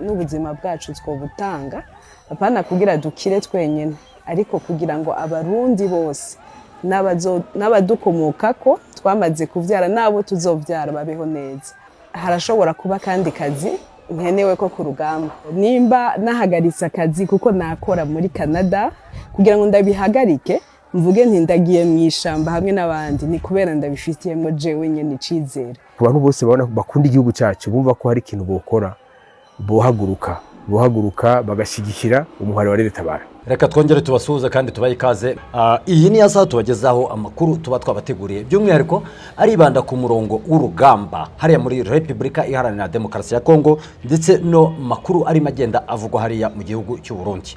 n'ubuzima bwacu twobutanga apana kugira dukire twenyene ariko kugira ngo abarundi bose n'abadukomokako twamaze kuvyara nabo tuzovyara babeho neza. Harashobora kuba kandi kazi nkenewe ko ku rugamba nimba nahagaritse akazi kuko nakora muri Canada kugira ngo ndabihagarike mvuge nti ndagiye mwishamba hamwe n'abandi ni kubera ndabifitiyemo jewe nyene icizere. Ku bantu bose babona bakunda igihugu cyacu bumva ko hari ikintu bokora bohaguruka bagashigikira umuhari wa Tabara. Reka twongere tubasuhuze kandi tubaye ikaze. Iyi ni yaza tubagezaho amakuru tuba twabateguriye by'umwihariko aribanda ku murongo w'urugamba hariya muri Repubulika Iharanira Demokarasi ya Kongo ndetse no makuru ari magenda avugwa hariya mu gihugu cy'u Burundi.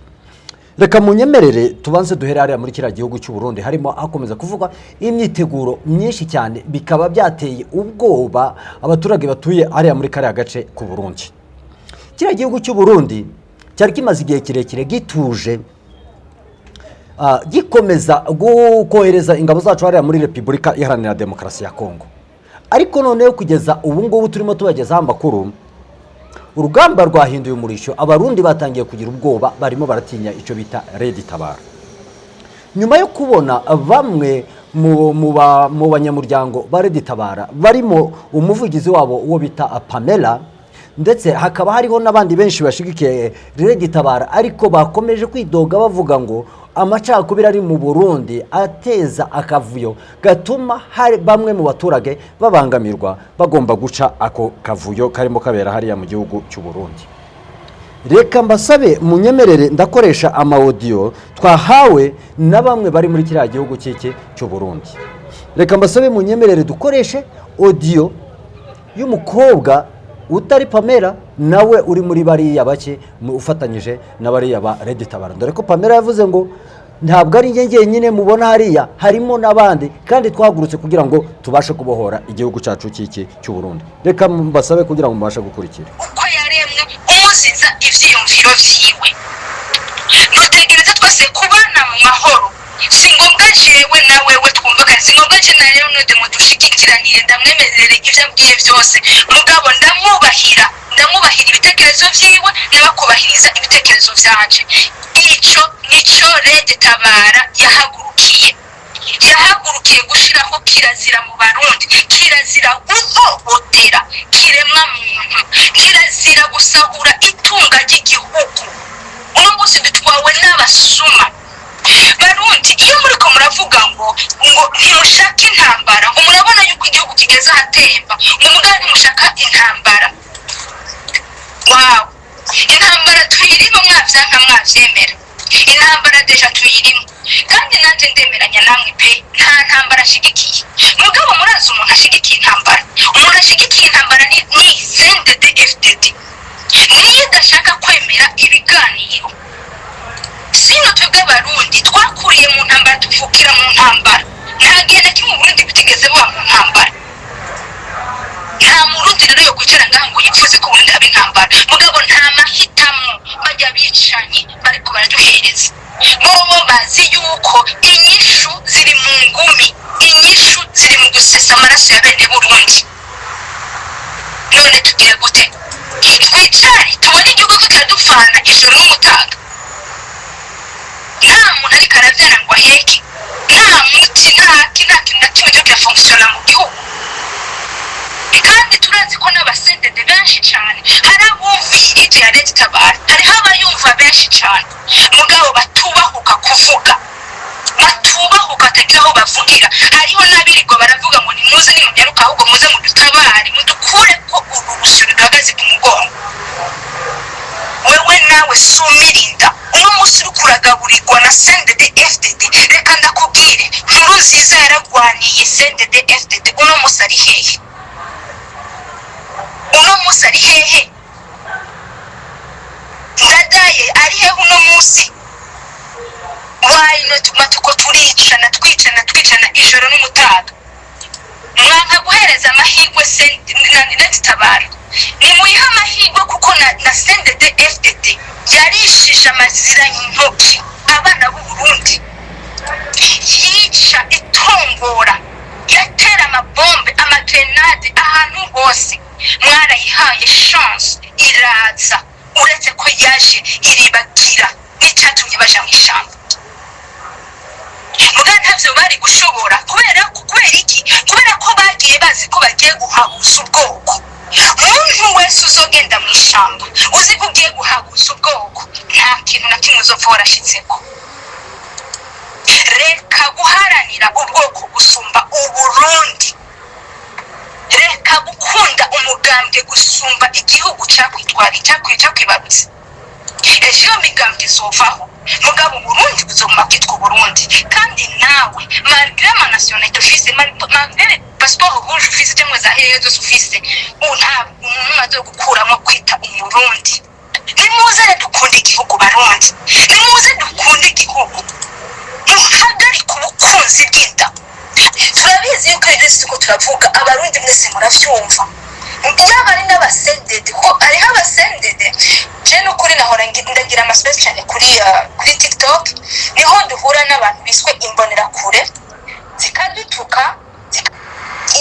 Reka munyemerere tubanze duhere hariya muri kiriya gihugu cy'u Burundi harimo akomeza kuvugwa imyiteguro myinshi cyane bikaba byateye ubwoba abaturage batuye hariya muri kariya gace ku Burundi. Kiriya gihugu cy'u Burundi cyari kimaze igihe kirekire gituje gikomeza kohereza ingabo zacu hariya muri Repubulika Iharanira Demokarasi ya Kongo. Ariko noneho kugeza ubu ngubu turimo tubagezaho amakuru urugamba rwahinduye umurisho abarundi batangiye kugira ubwoba barimo baratinya icyo bita Tabara. Nyuma yo kubona bamwe mu banyamuryango ba Tabara barimo umuvugizi wabo uwo bita Pamela ndetse hakaba hariho n'abandi benshi bashigikiye Tabara ariko bakomeje kwidoga bavuga ngo amacakubiri ari mu Burundi ateza akavuyo gatuma hari bamwe mu baturage babangamirwa bagomba guca ako kavuyo karimo kabera hariya mu gihugu cy'u Burundi. Reka mbasabe munyemerere ndakoresha audio twahawe na bamwe bari muri kiriya gihugu cy'u Burundi. Reka mbasabe munyemerere dukoreshe audio y'umukobwa utari Pamela nawe uri muri bariya bake ufatanyije na bariya ba Tabara. Dore ko Pamela yavuze ngo ntabwo ari njye nyine mubona hariya harimo nabandi kandi twahagurutse kugira ngo tubashe kubohora igihugu cyacu cy'u Burundi. Reka mbasabe kugira ngo mubashe gukurikira. Uko yaremwe umuziza ivyiyumviro vyiwe dutegereza twese kubana mu mahoro singombwa jewe na wewe twumvikana singombwa je na rero node mu dushikikiranire ndamwemerere ivyo abwiye byose mugabo ndamwubahira ibitekerezo vyiwe n'abakubahiriza ibitekerezo vyanje. Ico nico Tabara yahagurukiye gushiraho kirazira mu Barundi, kirazira guhohotera kiremwa muntu, kirazira gusahura itunga ry'igihugu. Uno munsi dutwawe n'abasuma. Barundi iyo muriko muravuga ngo ntimushaka intambara ngo murabona yuko igihugu kigeze ahatemba ngo mugani ntimushaka intambara. Wow, intambara tuyirimo mwavyanka mwavyemera, intambara deja tuyirimo kandi nanje ndemeranya namwe pe nta ntambara ashigikiye. Mugabo murazi umuntu ashigikiye intambara, umuntu ashigikiye intambara ni CNDD-FDD niyo idashaka kwemera ibiganiro. Sino twebwe Abarundi twakuriye mu ntambara tuvukira mu ntambara, nta gihe na kimwe Burundi butigeze buba mu ntambara. Nta Murundi rero yo kwicara ngaha ngo yifuze ko Burundi haba intambara, mugabo nta mahitamo bajya bicanyi bariko baraduhereza. Bobo bazi yuko inyishu ziri mu ngumi, inyishu ziri mu gusesa amaraso ya bene Burundi. None tugiye gute? Twicare tubone igihugu kitadupfana ijoro n'umutaga. Nta muntu ariko aravyana ngo aheke, nta muti nta kintu na kimwe kirafunkisiona mu gihugu. Kandi turazi ko n'abasendede benshi cyane hari abumvise ije ya Tabara, hariho abayumva benshi cyane mugabo batubahuka kuvuga, batubahuka atagira aho bavugira. Hariho n'abirirwa baravuga ngo nimuze nimunyaruka ahubwo muze mudutabare mudukure ko uru rusyo ruhagaze ku mugongo. Wewe nawe sumirinda uno musi uri kuragaburirwa na CNDD-FDD. Reka ndakubwire Nkurunziza yaragwaniye CNDD-FDD uno musi ari hehe? Uno musi ari hehe? Ndadaye ari hehe uno musi? Wayino tuko twicana ijoro n'umutaga. Mwanka guhereza amahirwe Tabara. Nimuyiha amahirwe kuko na CNDD-FDD yarishije amazira y'intoki abana b'u Burundi, yica itongora, yatera amabombe amagrenade ahantu hose. Mwarayihaye chance iraza yaje iribagira n'icyatumye baja mu ishyamba. Mugabo ntavyo bari gushobora kubera iki? Kubera ko bagiye bazi ko bagiye guhabuza ubwoko. Umuntu wese uzogenda mu ishyamba uzi ko ugiye guhabuza ubwoko, nta kintu na kimwe uzopfa warashitseko. Reka guharanira ubwoko gusumba Uburundi, reka gukunda umugambwe gusumba igihugu cyakwibarutse. Ejo iyo migambwe izovaho, mugabo Uburundi buzoguma bwitwa Uburundi. Kandi nawe malgré ma nationalité ufise, malgré passeport rouge ufise cyangwa za heyo zose ufise, ntabwo umuntu azo gukuramo kwita Umurundi. Nimuze dukunda igihugu Barundi, nimuze dukunda igihugu, duhagarike ubukunzi bw'inda. Turabizi yuko rero ko turavuga Abarundi mwese muravyumva. Yaba ari n'abasendede, ko hariho abasendede. Je n'ukuri nahora ndagira amaspace cyane kuri TikTok, niho duhura n'abantu biswe imbonera kure zikadutuka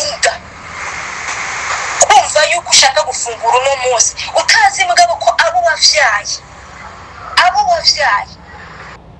inda. Kumva yuko ushaka gufungura uno munsi utazi mugabo ko abo wavyaye.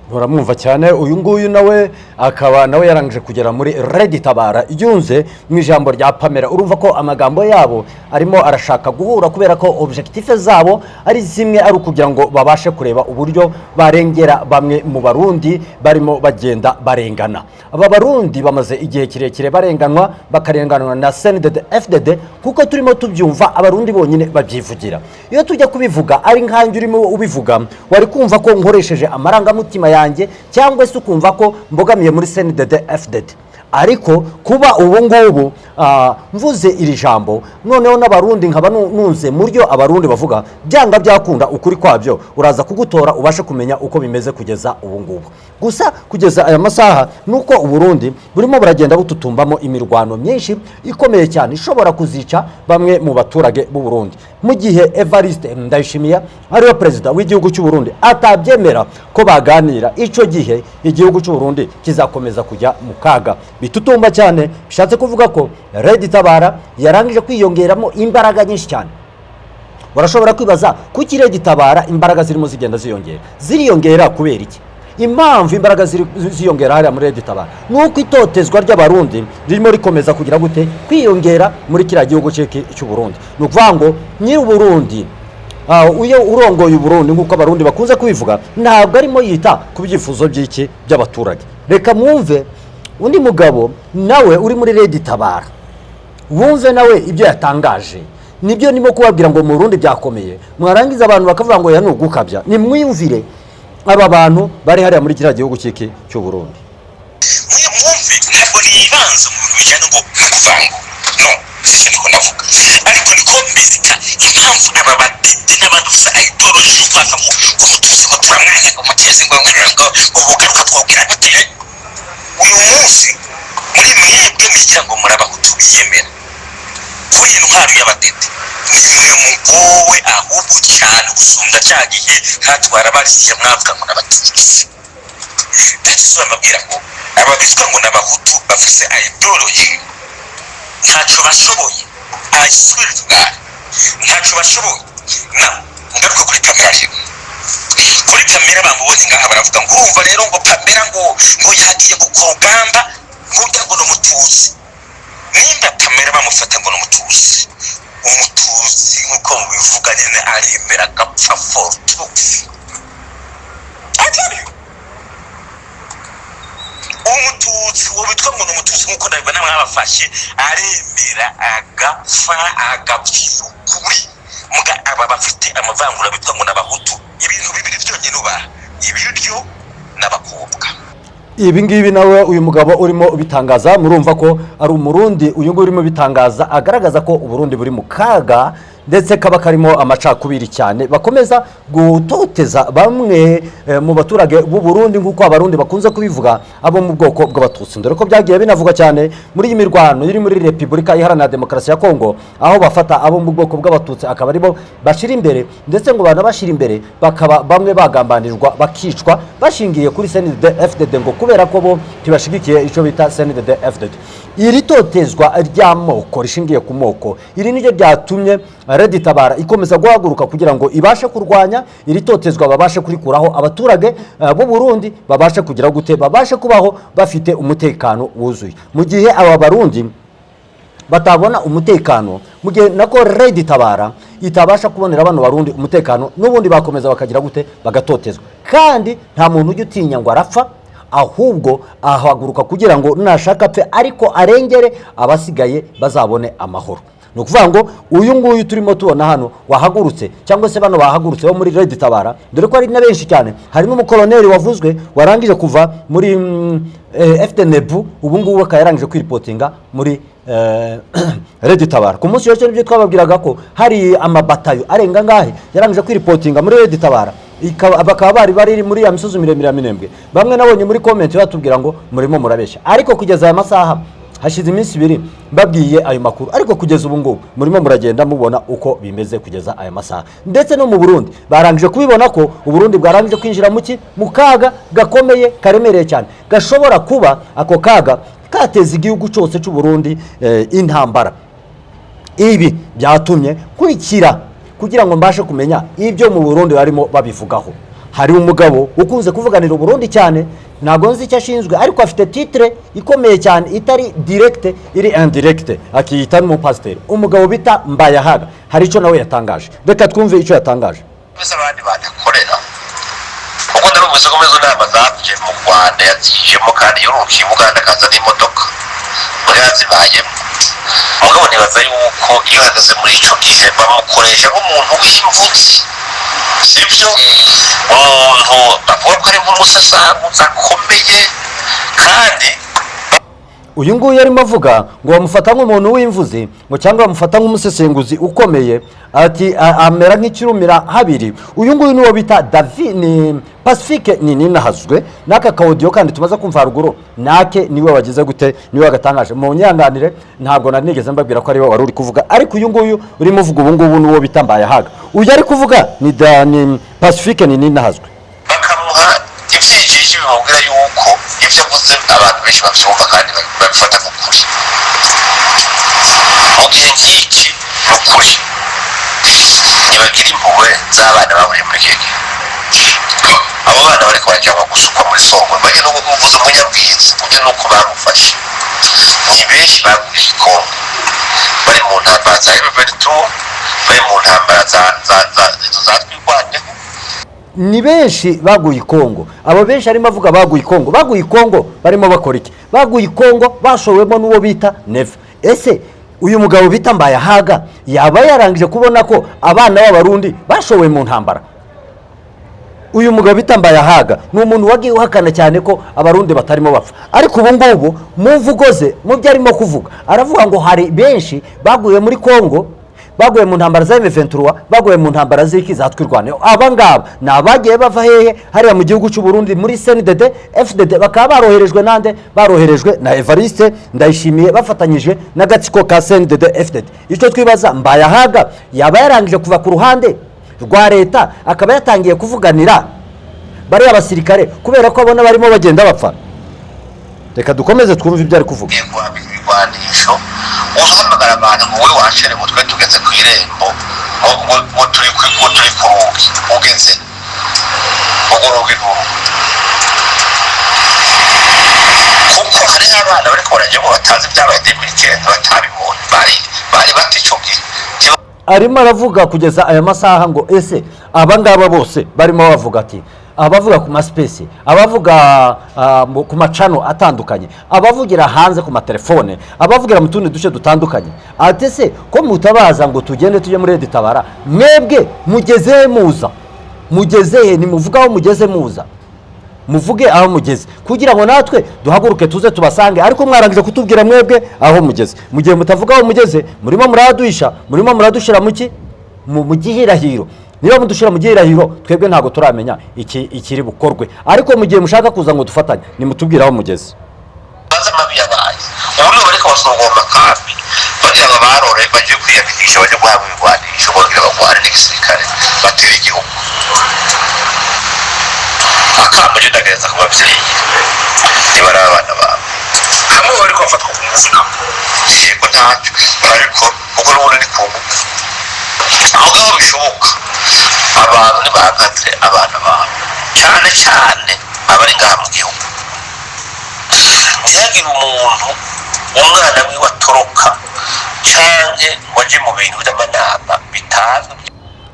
Muramwumva cyane uyu nguyu nawe akaba nawe yarangije kugera muri Red Tabara yunze mu ijambo rya Pamela. Urumva ko amagambo yabo arimo arashaka guhura kubera ko objective zabo ari zimwe, ari ukugira ngo babashe kureba uburyo barengera bamwe mu Barundi barimo bagenda barengana. Aba Barundi bamaze igihe kirekire barenganwa, bakarenganwa na CNDD FDD kuko turimo tubyumva Abarundi bonyine babyivugira. Iyo tujya kubivuga ari nkanjye urimo ubivuga, wari kumva ko nkoresheje amarangamutima yanjye cyangwa se ukumva ko mbogamiye muri CNDD FDD. Ariko kuba ubu ngubu mvuze iri jambo noneho n'Abarundi nkaba nunze muryo Abarundi bavuga, byanga byakunda ukuri kwabyo uraza kugutora ubashe kumenya uko bimeze kugeza ubu ngubu. Gusa kugeza aya masaha nuko Uburundi burimo buragenda bututumbamo imirwano myinshi ikomeye cyane ishobora kuzica bamwe mu baturage b'u Burundi, mu gihe Evariste Ndayishimiye ariwe perezida w'igihugu cy'u Burundi atabyemera ko baganira. Ico gihe igihugu cy'u Burundi kizakomeza kujya mu kaga. Bitutumba cyane bishatse kuvuga ko Red Tabara yarangije kwiyongeramo imbaraga nyinshi cyane. Barashobora kwibaza kuki Red Tabara imbaraga zirimo zigenda ziriyongera kubera iki? Impamvu imbaraga ziyongera hariya muri Red Tabara nuko itotezwa ry'Abarundi ririmo rikomeza kugira gute kwiyongera muri kiriya gihugu cy'u Burundi. Nukuvuga ngo nyiri Burundi uyo urongoye Burundi nkuko Abarundi bakunze kubivuga ntabwo arimo yita ku byifuzo by'iki by'abaturage. Reka mwumve undi mugabo nawe uri muri Red Tabara, wumve nawe ibyo yatangaje. Nibyo nimo kubabwira ngo mu Burundi byakomeye, mwarangiza abantu bakavuga ngo yanugukabya. Ni mwiyumvire aba bantu bari hariya muri kiriya gihugu cy'u Burundi. Mwumve ntabwo nibanze mu bintu bijyanye ngo kuvango no siniko navuga, ariko niko mbita impamvu aba badede n'abadusa ideology y'ukwaka mu umutuzi ngo turamwanya umutezi ngo ubugaruka twabwira gute uyu munsi muri mwebwe mwicya ngo murabahutu biyemera kuri intwaro y'abadede nimwe mugowe ahubwo cyane gusumba cyagihe hatwara barisiye mwavuga ngo n'abatutsi. Ndetse bamabwira ngo ababiswa ngo n'abahutu bafise ideology ntaco bashoboye. I swear to God ntaco bashoboye. Na ngaruka kuri Pamela bamubonye ngaha baravuga ngo urumva rero ngo Pamela ngo yagiye ku rugamba nk'ujya ngo n'umututsi. Nimba Pamela bamufata ngo n'umututsi, umututsi nk'uko mubivuga nyine aremera agapfa for truth. Umututsi witwa ngo n'umututsi nk'uko ndabibona mwabafashe aremera agapfa ukuri. Muga aba bafite amavangura bitwa ngo n'abahutu. Ibintu bibiri byonyine uba ibiryo n'abakobwa. Ibi ngibi nawe uyu mugabo urimo bitangaza, murumva ko ari Umurundi uyu nguyu urimo bitangaza agaragaza ko Uburundi buri mu kaga ndetse kaba karimo amacakubiri cyane, bakomeza gutoteza bamwe mu baturage b'u Burundi nk'uko Abarundi bakunze kubivuga abo mu bwoko bw'abatutsi. Ndore ko byagiye binavuga cyane muri iyi mirwano iri muri Repubulika Iharanira Demokarasi ya Kongo, aho bafata abo mu bwoko bw'abatutsi akaba aribo bashira imbere, ndetse ngo bana bashira imbere bakaba bamwe bagambanirwa bakicwa bashingiye kuri CNDD FDD ngo kubera ko bo tibashigikiye ico bita CNDD FDD. iri totezwa ry'amoko rishingiye ku moko iri niryo ryatumye Red Tabara ikomeza guhaguruka kugira ngo ibashe kurwanya iri totezwa, babashe kurikuraho, abaturage b'u Burundi babashe kugira gute, babashe kubaho bafite umutekano wuzuye. Mu gihe aba barundi batabona umutekano, mu gihe nako Red Tabara itabasha kubonera abantu barundi umutekano, n'ubundi bakomeza bakagira gute, bagatotezwa. Kandi nta muntu ujya utinya ngo arapfa, ahubwo ahaguruka kugira ngo nashaka apfe ariko arengere abasigaye bazabone amahoro. Ni ukuvuga ngo uyu nguyu turimo tubona hano wahagurutse cyangwa se bano bahagurutse bo muri Red Tabara, dore ko ari na benshi cyane. Hari n'umukoloneli wavuzwe warangije kuva muri FDNB, ubu ngubu akaba yarangije kwiripotinga muri Red Tabara. Ku munsi w'ejo nibyo twababwiraga ko hari amabatayo arenga ngahe yarangije kwiripotinga muri Red Tabara, bakaba bari muri ya misozi miremire ya Minembwe. Bamwe nabonye muri comment batubwira ngo murimo murabeshya, ariko kugeza aya masaha hashize iminsi 2 babwiye ayo makuru, ariko kugeza ubu ngubu murimo muragenda mubona uko bimeze kugeza aya masaha. Ndetse no mu Burundi barangije kubibona ko u Burundi bwarangije kwinjira mu kaga gakomeye karemereye cyane, gashobora kuba ako kaga kateza igihugu cyose cy'u Burundi intambara. Ibi byatumye kurikira kugira ngo mbashe kumenya ibyo mu Burundi barimo babivugaho. Hari umugabo ukunze kuvuganira u Burundi cyane, ntago nzi icyo ashinzwe, ariko afite titre ikomeye cyane itari direct iri indirect, akiyita n'umupasiteri, umugabo bita Mbayahaga. Hari icyo nawe yatangaje, reka twumve icyo yatangaje. Abandi badakorera kuko ndarubuze ko mezo nama zaje mu Rwanda yazijemo, kandi yo mu Uganda kaza n'imodoka muri yazibaye. Mugabo nibaza yuko iyo hageze muri ico gihe bamukoresha nk'umuntu w'imvutsi, sibyo umuntu bavuga ko ari nk'umusesanguzi akomeye. Kandi uyu nguyu yarimo avuga ngo bamufata nk'umuntu w'imvuzi, ngo cyangwa bamufata nk'umusesenguzi ukomeye, ati amera nk'ikirumira habiri. Uyu nguyu niwo bita David ni Pacifique nini nahazwe naka kaudio, kandi tumaze kumva haruguru nake niwe wagize gute, niwe agatangaje. Mu nyanganire ntabwo nanigeze mbabwira ko ari we wari uri kuvuga, ariko uyu nguyu urimo uvuga ubu ngubu niwo bita Mbayahaga. Uyu ari kuvuga ni Pacifique nini nahazwe, bakamuha ibyigishije bimubwira yuko ibyo avuze abantu benshi babyumva kandi babifata nk'ukuri. Mu gihe nk'iki n'ukuri ntibagira impuhwe z'abana baburi muri keke. Abo bana bariko bajyanwa gusukwa muri Songwe, bajya no kuvuza umunyabwizi kujya nuko bamufashe. Ni benshi baguye Kongo, bari mu ntambara za M23, bari mu ntambara za twirwanyeho. Ni benshi baguye Kongo. Abo benshi arimo avuga baguye Kongo. Baguye Kongo barimo bakora iki? Baguye Kongo bashowemo n'uwo bita Neva. Ese uyu mugabo bita Mbayahaga yaba yarangije kubona ko abana b'abarundi bashowe mu ntambara? Uyu mugabo bita Mbayahaga ni umuntu wagiye uhakana cyane ko abarundi batarimo bapfa, ariko ubu ngubu mu mvugo ze, mu byo arimo kuvuga, aravuga ngo hari benshi baguye muri Kongo, baguye mu ntambara za M23, baguye mu ntambara z'iki zatwirwaneho. Aba ngaba ni abagiye bava hehe? Hariya mu gihugu cy'u Burundi muri CNDD FDD, bakaba baroherejwe nande? Baroherejwe na Evariste Ndayishimiye bafatanyije n'agatsiko ka CNDD FDD. Icyo twibaza, Mbayahaga yaba yarangije kuva ku ruhande rwa leta akaba yatangiye kuvuganira bari abasirikare kubera ko abona barimo bagenda bapfa? Reka dukomeze twumve ibyo ari kuvuga. Ibigwanisho uhamagara abantu ngo we wacere mutwe tugeze ku irembo ngo turi kurugi ugeze urugi kuko hari abana bariko barajya ngo batazi ibyabaye demirikende batabibonye, bari batico gihe. Arimo aravuga kugeza aya masaha ngo ese abangaba bose barimo bavuga ati, abavuga ku maspesi, abavuga ku macano atandukanye, abavugira hanze ku matelefone, abavugira mu tundi duce dutandukanye, ati se ko mutabaza ngo tugende tujye muri Red Tabara, mwebwe mugeze muza, mugeze ni muvugaho mugeze muza, muvuge aho mugeze kugira ngo natwe duhaguruke tuze tubasange, ariko mwarangije kutubwira mwebwe aho mugeze. Mu gihe mutavuga aho mugeze, murimo muraduhisha, murimo muradushira mu gihirahiro. Niba mudushira mu gihirahiro, twebwe ntago turamenya ikiri bukorwe, ariko mu gihe mushaka kuza ngo dufatanye, nimutubwira aho mugeze. Baza mabi yabaye ubu bariko basogoma kambi bagira ngo barore bagiye kwiyandikisha, baje guhabwa ibigwanisho kugira bagwane n'igisirikare batera igihugu. Akamuje ndagereza ku babyeyi nibara abana babo hamwe bariko bafatwa ku ngufu nabo yego ntacyo ariko ubwo n'ubundi ni ku ngufu mugabo bishoboka abantu ntibahagaze abana babo cyane cyane abari ngaha mu gihugu ntihagire umuntu umwana wiwe atoroka canke ngo aje mu bintu by'amanama bitazwi.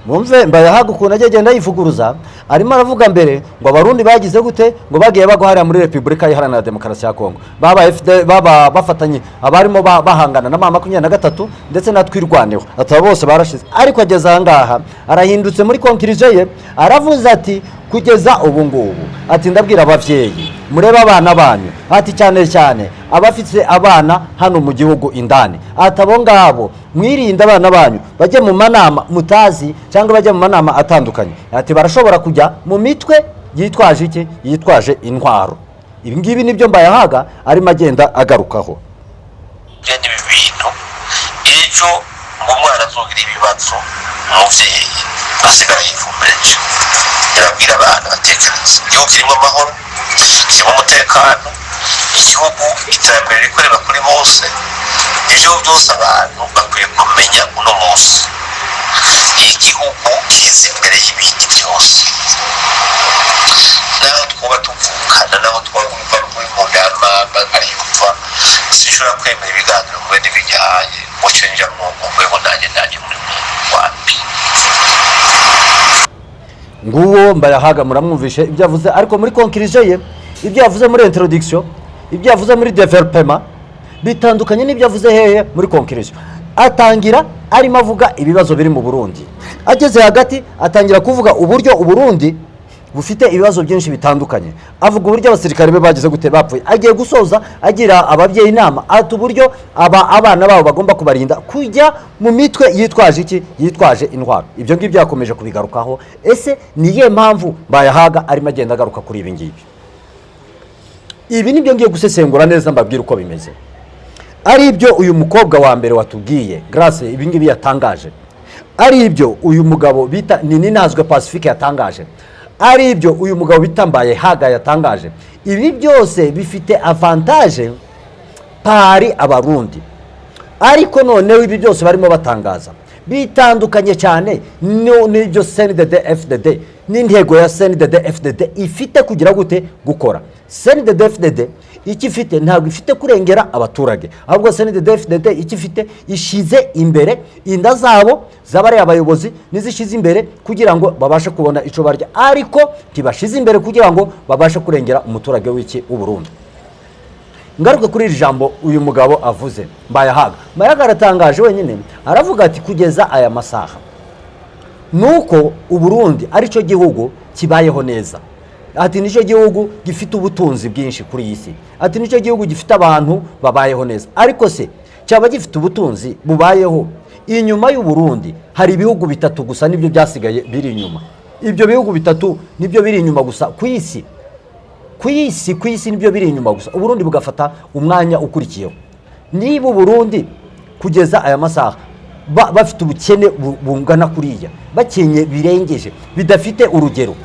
Mwumve Mbayahaga ukuntu agenda yivuguruza arimo aravuga mbere ngo abarundi bagize gute ngo bagiye bagwahara muri Republika Iharanira Demokarasi ya Kongo baba bafatanye abarimo bahangana na mama 23 ndetse na twirwaneho ataba bose barashize ariko ageze ahangaha arahindutse muri conclusion ye aravuze ati kugeza ubu ngubu ati ndabwira abavyeyi mureba abana banyu ati cyane cyane abafite abana hano mu gihugu indani atabo ngabo mwirinda abana banyu bajye mu manama mutazi cyangwa bajye mu manama atandukanye ati barashobora kujya mu mitwe yitwaje iki yitwaje intwaro. Ibi ngibi nibyo Mbayahaga arimo agenda agarukaho. Byandi bintu ejo ngo mwana azogira ibibazo umuvyeyi asigara yivumbereje yarabwira abana batekereza igihugu kirimo amahoro kirimo umutekano igihugu iterambere rikorera kuri bose ivyo byose abantu bakwiye kumenya uno munsi igihugu kiza imbere y'ibindi byose naho twuba tuvukana naho twagumva muri mu nama ariyumva sinshobora kwemera ibiganiro ngo bene bijyaye mucenja mu ngwego nanjye muri wapi. Nguwo Mbayahaga muramwumvishe ibyo avuze ariko muri conclusion ye ibyo yavuze muri introduction ibyo yavuze muri development bitandukanye n'ibyo yavuze hehe muri conclusion. Atangira arimo avuga ibibazo biri mu Burundi ageze hagati atangira kuvuga uburyo Uburundi bufite ibibazo byinshi bitandukanye avuga uburyo abasirikare be bagize gute bapfuye agiye gusoza agira ababyeyi inama ati uburyo abana babo bagomba kubarinda kujya mu mitwe yitwaje iki yitwaje intwaro. Ibyo ngibyo yakomeje kubigarukaho ese niye mpamvu Mbayahaga arimo agenda agaruka kuri ibi ngibi. Ibi nibyo ngiye gusesengura neza mbabwira uko bimeze ari ibyo uyu mukobwa wa mbere watubwiye Grace ibi ngibi yatangaje ari ibyo uyu mugabo bita Ninazwe Pacifique yatangaje ari ibyo uyu mugabo bita Mbayahaga yatangaje. Ibi byose bifite avantage pari abarundi ariko noneho ibi byose barimo batangaza bitandukanye cyane n'ibyo CNDD FDD n'intego ya CNDD FDD ifite kugira gute gukora. CNDD FDD iki ifite ntabwo ifite kurengera abaturage ahubwo CNDD FDD iki ifite ishize imbere inda zabo zabari abayobozi nizishize imbere kugira ngo babashe kubona ico barya ariko tibashize imbere kugira ngo babashe kurengera umuturage w'iki w'Uburundi. Ngaruke kuri iri jambo uyu mugabo avuze Mbayahaga aratangaje wenyine aravuga ati kugeza aya masaha nuko Uburundi ari cyo gihugu kibayeho neza ati nicyo gihugu gifite ubutunzi bwinshi kuri iyi si ati nicyo gihugu gifite abantu babayeho neza ariko se cyaba gifite ubutunzi bubayeho inyuma y'u Burundi hari ibihugu bitatu gusa nibyo byasigaye biri inyuma. Ibyo bihugu bitatu nibyo biri inyuma gusa ku isi nibyo biri inyuma gusa Uburundi bugafata umwanya ukurikiyeho. Niba Uburundi kugeza aya masaha bafite ubukene bungana kuriya bakenye birengeje bidafite urugero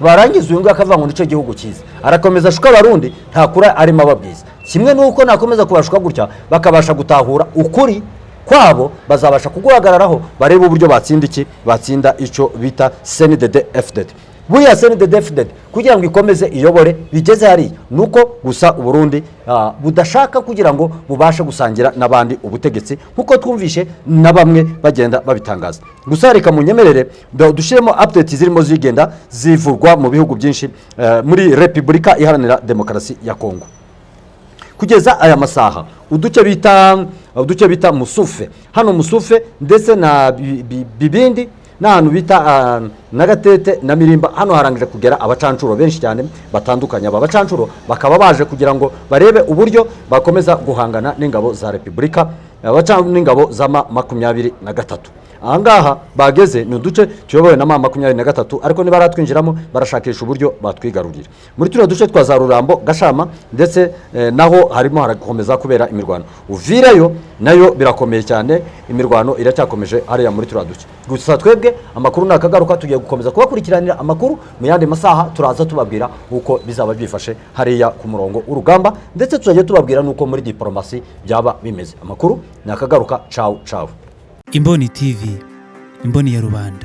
barangiza uyu ngo akavuga ngo nico gihugu cyiza arakomeza shuka abarundi ntakura arimo ababwiza kimwe nuko nakomeza kubashuka gutya bakabasha gutahura ukuri kwabo bazabasha kuguhagararaho bareba uburyo batsinda ico bita CNDD FDD. Buriya CNDD FDD kugira ngo ikomeze iyobore bigeze hari nuko gusa Uburundi budashaka kugira ngo bubashe gusangira nabandi ubutegetsi nkuko twumvishe na bamwe bagenda babitangaza. Gusa reka munyemerere dushiremo update zirimo zigenda zivurwa mu bihugu byinshi muri Republika Iharanira Demokarasi ya Kongo. Kugeza aya masaha uduce bita Musufe hano Musufe ndetse na Bibindi n'ahantu bita Nagatete na Mirimba hano harangije kugera abacancuro benshi cyane batandukanye. Aba bacancuro bakaba baje kugira ngo barebe uburyo bakomeza guhangana n'ingabo za Republika n'ingabo za 23. ahangaha bageze ni uduce tuyobowe na M23 ariko niba baratwinjiramo barashakisha uburyo batwigarurira muri turiya duce twa za Rurambo Gashama ndetse naho harimo harakomeza kubera imirwano. Uvirayo nayo birakomeye cyane, imirwano iracyakomeje hariya muri turiya duce. Gusa twebwe amakuru nakagaruka tugiye gukomeza kubakurikiranira amakuru mu yandi masaha, turaza tubabwira uko bizaba byifashe hariya ku murongo urugamba ndetse tuzajya tubabwira nuko muri diplomasi byaba bimeze. Amakuru nakagaruka, ciao ciao. Imboni TV, imboni ya rubanda.